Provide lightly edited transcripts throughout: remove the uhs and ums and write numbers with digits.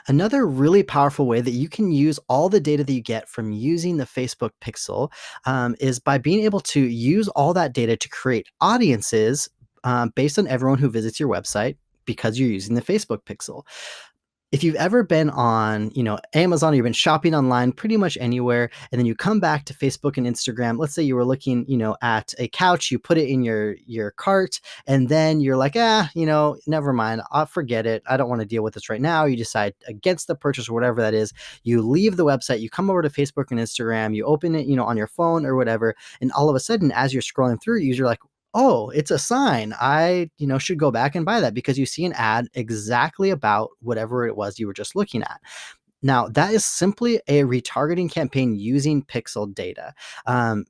Another really powerful way that you can use all the data that you get from using the Facebook pixel is by being able to use all that data to create audiences based on everyone who visits your website because you're using the Facebook pixel. If you've ever been on, Amazon, or you've been shopping online pretty much anywhere, and then you come back to Facebook and Instagram, let's say you were looking, at a couch, you put it in your cart, and then you're like, never mind, I'll forget it. I don't want to deal with this right now. You decide against the purchase or whatever that is. You leave the website, you come over to Facebook and Instagram, you open it, on your phone or whatever, and all of a sudden, as you're scrolling through, you're like, oh, it's a sign. I, should go back and buy that because you see an ad exactly about whatever it was you were just looking at. Now, that is simply a retargeting campaign using pixel data.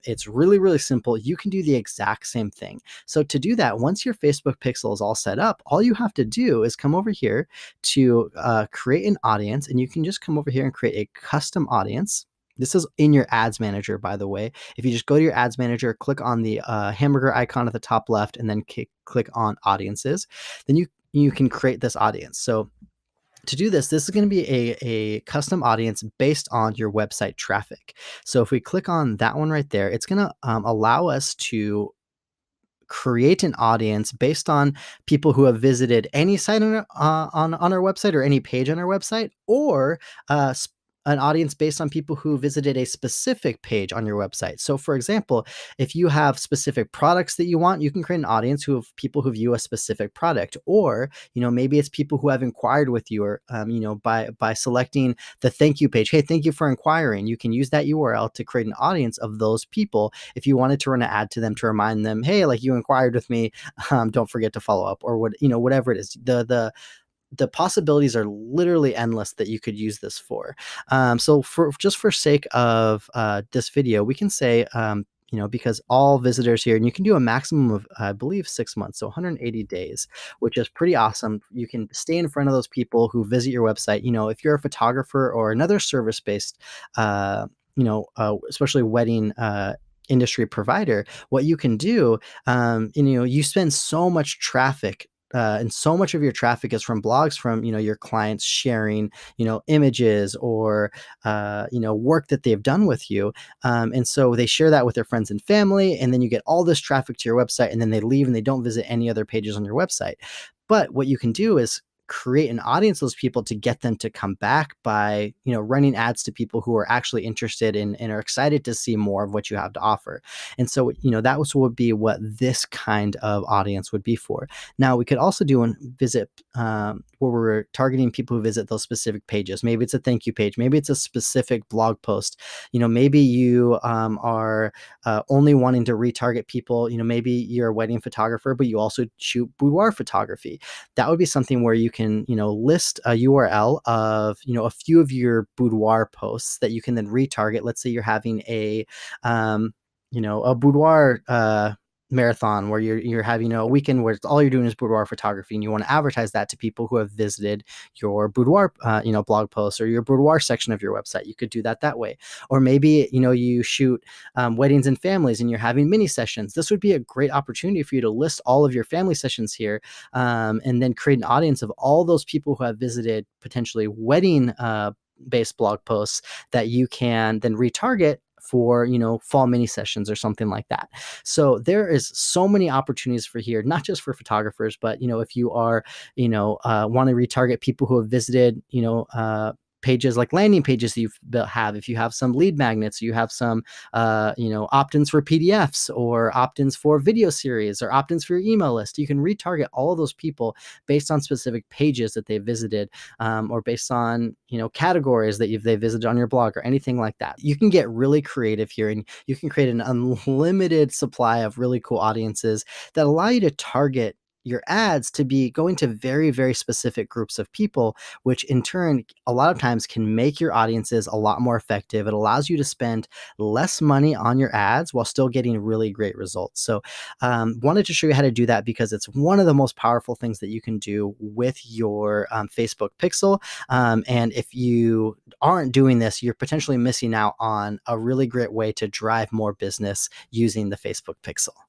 It's really, really simple. You can do the exact same thing. So to do that, once your Facebook pixel is all set up, all you have to do is come over here to create an audience, and you can just come over here and create a custom audience. This is in your ads manager, by the way. If you just go to your ads manager, click on the hamburger icon at the top left, and then click on audiences, then you can create this audience. So to do this is going to be a custom audience based on your website traffic. So if we click on that one right there, it's going to allow us to create an audience based on people who have visited any site on our website or any page on our website, or an audience based on people who visited a specific page on your website. So for example, if you have specific products that you want, you can create an audience of people who view a specific product, or, maybe it's people who have inquired with you, or, by selecting the thank you page. Hey, thank you for inquiring. You can use that URL to create an audience of those people. If you wanted to run an ad to them to remind them, hey, like you inquired with me, don't forget to follow up, or whatever it is. The possibilities are literally endless that you could use this for. So for sake of this video, we can say, because all visitors here, and you can do a maximum of, I believe, 6 months, so 180 days, which is pretty awesome. You can stay in front of those people who visit your website. If you're a photographer or another service-based, especially wedding industry provider, what you can do, you spend so much traffic, and so much of your traffic is from blogs from your clients sharing images or work that they've done with you, and so they share that with their friends and family, and then you get all this traffic to your website, and then they leave and they don't visit any other pages on your website. But what you can do is create an audience of those people to get them to come back by running ads to people who are actually interested in and are excited to see more of what you have to offer. And so that would be what this kind of audience would be for. Now we could also do a visit where we're targeting people who visit those specific pages. Maybe it's a thank you page, maybe it's a specific blog post. Maybe you are only wanting to retarget people. Maybe you're a wedding photographer, but you also shoot boudoir photography. That would be something where you can list a URL of a few of your boudoir posts that you can then retarget. Let's say you're having a boudoir marathon where you're having a weekend where all you're doing is boudoir photography, and you want to advertise that to people who have visited your boudoir blog posts or your boudoir section of your website. You could do that way. Or maybe you shoot weddings and families and you're having mini sessions. This would be a great opportunity for you to list all of your family sessions here, and then create an audience of all those people who have visited potentially wedding based blog posts that you can then retarget for fall mini sessions or something like that. So there is so many opportunities for here, not just for photographers, but if you are want to retarget people who have visited pages like landing pages that if you have some lead magnets, you have some opt-ins for PDFs or opt-ins for video series or opt-ins for your email list. You can retarget all of those people based on specific pages that they visited, or based on categories that they visited on your blog or anything like that. You can get really creative here, and you can create an unlimited supply of really cool audiences that allow you to target your ads to be going to very, very specific groups of people, which in turn, a lot of times can make your audiences a lot more effective. It allows you to spend less money on your ads while still getting really great results. So wanted to show you how to do that because it's one of the most powerful things that you can do with your Facebook pixel. And if you aren't doing this, you're potentially missing out on a really great way to drive more business using the Facebook pixel.